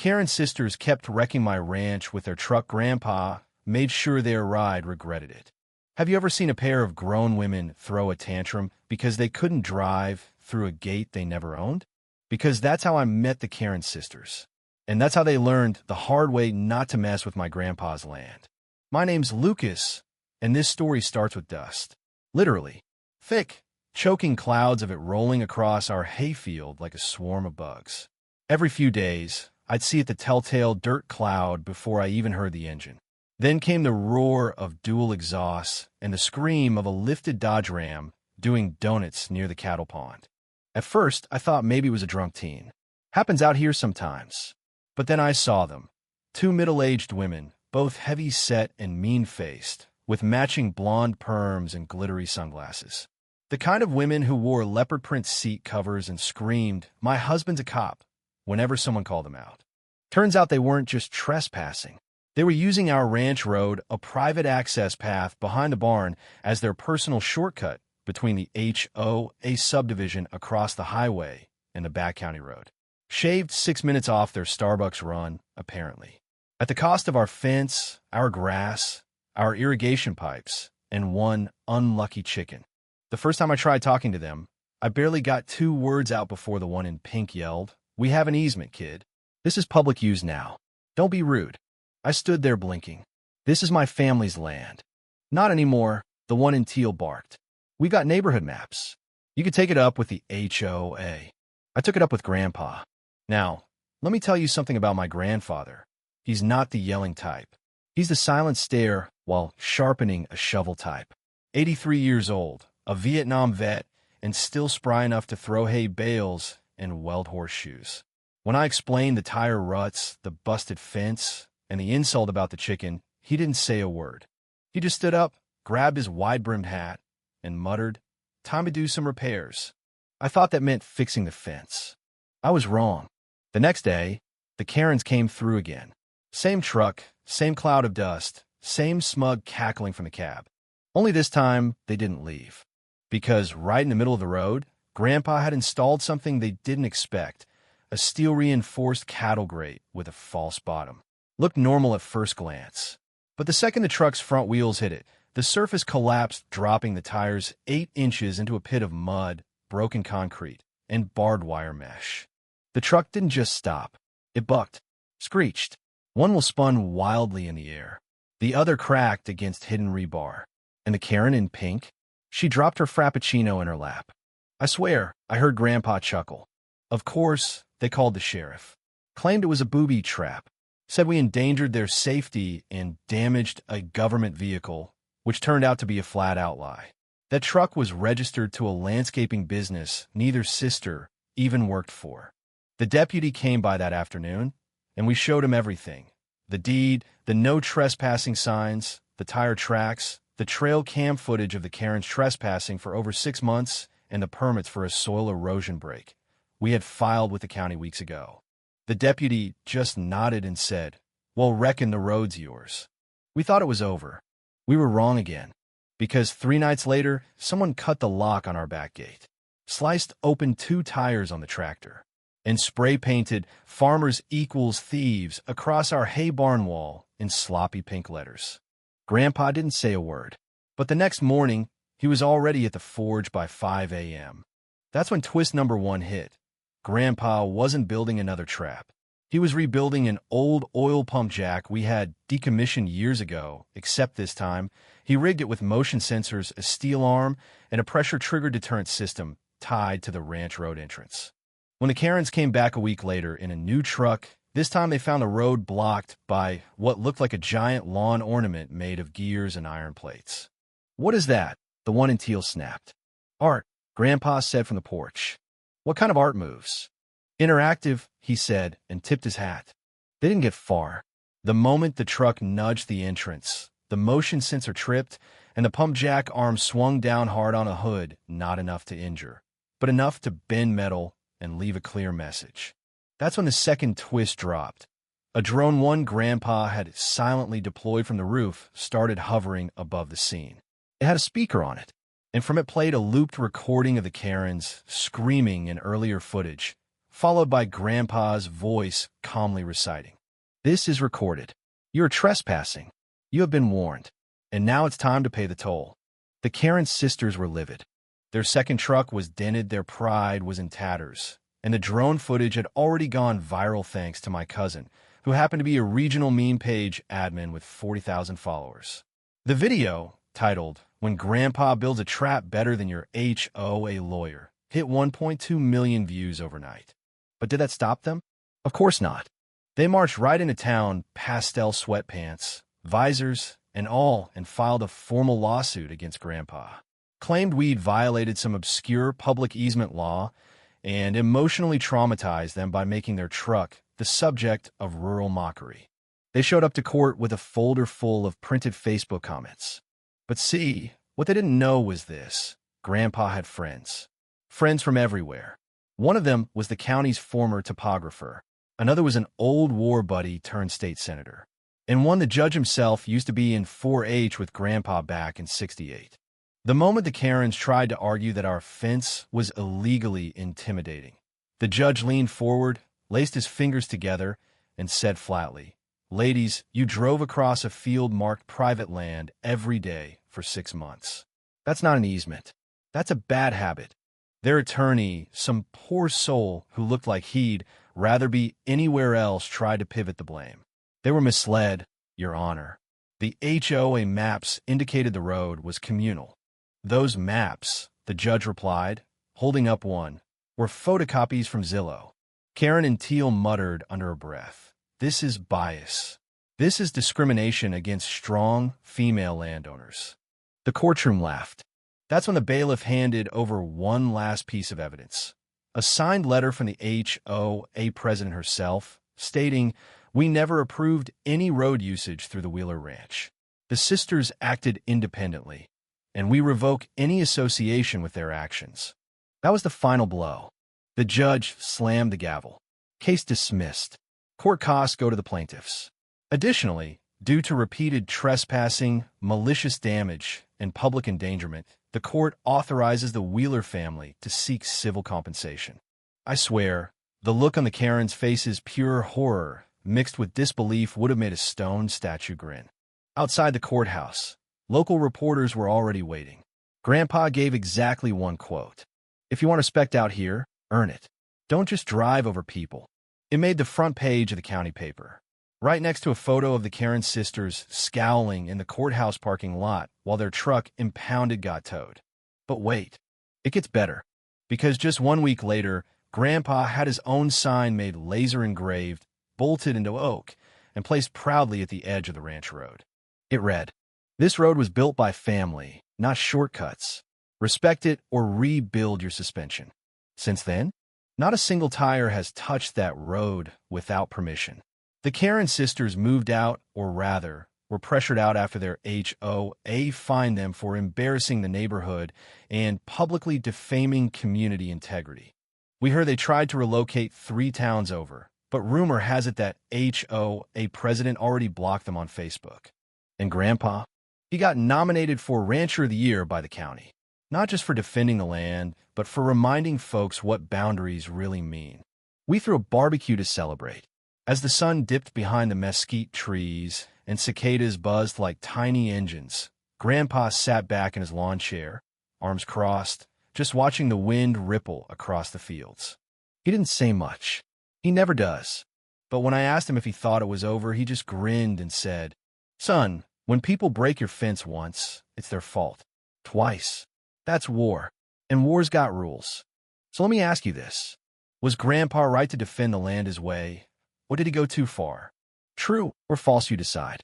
Karen sisters kept wrecking my ranch with their truck. Grandpa made sure their ride regretted it. Have you ever seen a pair of grown women throw a tantrum because they couldn't drive through a gate they never owned? Because that's how I met the Karen sisters. And that's how they learned the hard way not to mess with my grandpa's land. My name's Lucas, and this story starts with dust. Literally. Thick, choking clouds of it rolling across our hayfield like a swarm of bugs. Every few days, I'd see it the telltale dirt cloud before I even heard the engine. Then came the roar of dual exhausts and the scream of a lifted Dodge Ram doing donuts near the cattle pond. At first, I thought maybe it was a drunk teen. Happens out here sometimes. But then I saw them. Two middle-aged women, both heavy-set and mean-faced, with matching blonde perms and glittery sunglasses. The kind of women who wore leopard print seat covers and screamed, "My husband's a cop," whenever someone called them out. Turns out they weren't just trespassing. They were using our ranch road, a private access path behind the barn, as their personal shortcut between the HOA subdivision across the highway and the back county road. Shaved 6 minutes off their Starbucks run, apparently. At the cost of our fence, our grass, our irrigation pipes, and one unlucky chicken. The first time I tried talking to them, I barely got 2 words out before the one in pink yelled, "We have an easement, kid. This is public use now. Don't be rude." I stood there blinking. "This is my family's land." "Not anymore," the one in teal barked. "We got neighborhood maps. You could take it up with the HOA. I took it up with Grandpa. Now, let me tell you something about my grandfather. He's not the yelling type. He's the silent stare while sharpening a shovel type. 83 years old, a Vietnam vet, and still spry enough to throw hay bales and weld horseshoes. When I explained the tire ruts, the busted fence, and the insult about the chicken, he didn't say a word. He just stood up, grabbed his wide-brimmed hat, and muttered, "Time to do some repairs." I thought that meant fixing the fence. I was wrong. The next day, the Karens came through again. Same truck, same cloud of dust, same smug cackling from the cab. Only this time, they didn't leave. Because right in the middle of the road, Grandpa had installed something they didn't expect, a steel-reinforced cattle grate with a false bottom. Looked normal at first glance. But the second the truck's front wheels hit it, the surface collapsed, dropping the tires 8 inches into a pit of mud, broken concrete, and barbed wire mesh. The truck didn't just stop. It bucked, screeched. One wheel spun wildly in the air. The other cracked against hidden rebar. And the Karen in pink? She dropped her Frappuccino in her lap. I swear, I heard Grandpa chuckle. Of course, they called the sheriff. Claimed it was a booby trap. Said we endangered their safety and damaged a government vehicle, which turned out to be a flat-out lie. That truck was registered to a landscaping business neither sister even worked for. The deputy came by that afternoon, and we showed him everything. The deed, the no trespassing signs, the tire tracks, the trail cam footage of the Karens trespassing for over 6 months, and the permits for a soil erosion break we had filed with the county weeks ago. The deputy just nodded and said, "Well, reckon the road's yours." We thought it was over. We were wrong again. Because 3 nights later, someone cut the lock on our back gate, sliced open 2 tires on the tractor, and spray-painted "Farmers equals thieves" across our hay barn wall in sloppy pink letters. Grandpa didn't say a word. But the next morning, he was already at the forge by 5 a.m. That's when twist number 1 hit. Grandpa wasn't building another trap. He was rebuilding an old oil pump jack we had decommissioned years ago, except this time, he rigged it with motion sensors, a steel arm, and a pressure trigger deterrent system tied to the ranch road entrance. When the Karens came back a week later in a new truck, this time they found the road blocked by what looked like a giant lawn ornament made of gears and iron plates. "What is that?" the one in teal snapped. "Art," Grandpa said from the porch. "What kind of art moves?" "Interactive," he said, and tipped his hat. They didn't get far. The moment the truck nudged the entrance, the motion sensor tripped, and the pump jack arm swung down hard on a hood, not enough to injure, but enough to bend metal and leave a clear message. That's when the second twist dropped. A drone one Grandpa had silently deployed from the roof started hovering above the scene. It had a speaker on it, and from it played a looped recording of the Karens screaming in earlier footage, followed by Grandpa's voice calmly reciting, "This is recorded. You are trespassing. You have been warned. And now it's time to pay the toll." The Karen sisters were livid. Their second truck was dented, their pride was in tatters, and the drone footage had already gone viral thanks to my cousin, who happened to be a regional meme page admin with 40,000 followers. The video, titled, "When Grandpa Builds a Trap Better Than Your HOA Lawyer," hit 1.2 million views overnight. But did that stop them? Of course not. They marched right into town, pastel sweatpants, visors, and all, and filed a formal lawsuit against Grandpa. Claimed weed violated some obscure public easement law and emotionally traumatized them by making their truck the subject of rural mockery. They showed up to court with a folder full of printed Facebook comments. But see, what they didn't know was this. Grandpa had friends. Friends from everywhere. One of them was the county's former topographer. Another was an old war buddy turned state senator. And one, the judge himself, used to be in 4-H with Grandpa back in '68. The moment the Karens tried to argue that our fence was illegally intimidating, the judge leaned forward, laced his fingers together, and said flatly, "Ladies, you drove across a field marked private land every day for 6 months. That's not an easement. That's a bad habit." Their attorney, some poor soul who looked like he'd rather be anywhere else, tried to pivot the blame. They were misled, Your Honor. The HOA maps indicated the road was communal. Those maps, the judge replied, holding up one, were photocopies from Zillow. Karen and Teal muttered under her breath, "This is bias. This is discrimination against strong female landowners." The courtroom laughed. That's when the bailiff handed over one last piece of evidence. A signed letter from the HOA president herself, stating, "We never approved any road usage through the Wheeler Ranch. The sisters acted independently, and we revoke any association with their actions." That was the final blow. The judge slammed the gavel. Case dismissed. Court costs go to the plaintiffs. Additionally, due to repeated trespassing, malicious damage, and public endangerment, the court authorizes the Wheeler family to seek civil compensation. I swear, the look on the Karen's faces, pure horror, mixed with disbelief, would have made a stone statue grin. Outside the courthouse, local reporters were already waiting. Grandpa gave exactly one quote. "If you want respect out here, earn it. Don't just drive over people." It made the front page of the county paper, right next to a photo of the Karen sisters scowling in the courthouse parking lot while their truck impounded got towed. But wait, it gets better. Because just 1 week later, Grandpa had his own sign made laser engraved, bolted into oak, and placed proudly at the edge of the ranch road. It read, "This road was built by family, not shortcuts. Respect it or rebuild your suspension." Since then, not a single tire has touched that road without permission. The Karen sisters moved out, or rather, were pressured out after their HOA fined them for embarrassing the neighborhood and publicly defaming community integrity. We heard they tried to relocate 3 towns over, but rumor has it that HOA president already blocked them on Facebook. And Grandpa? He got nominated for Rancher of the Year by the county, not just for defending the land, but for reminding folks what boundaries really mean. We threw a barbecue to celebrate. As the sun dipped behind the mesquite trees and cicadas buzzed like tiny engines, Grandpa sat back in his lawn chair, arms crossed, just watching the wind ripple across the fields. He didn't say much. He never does. But when I asked him if he thought it was over, he just grinned and said, "Son, when people break your fence once, it's their fault. Twice. That's war. And war's got rules. So let me ask you this. Was Grandpa right to defend the land his way? Or did he go too far? True or false, you decide."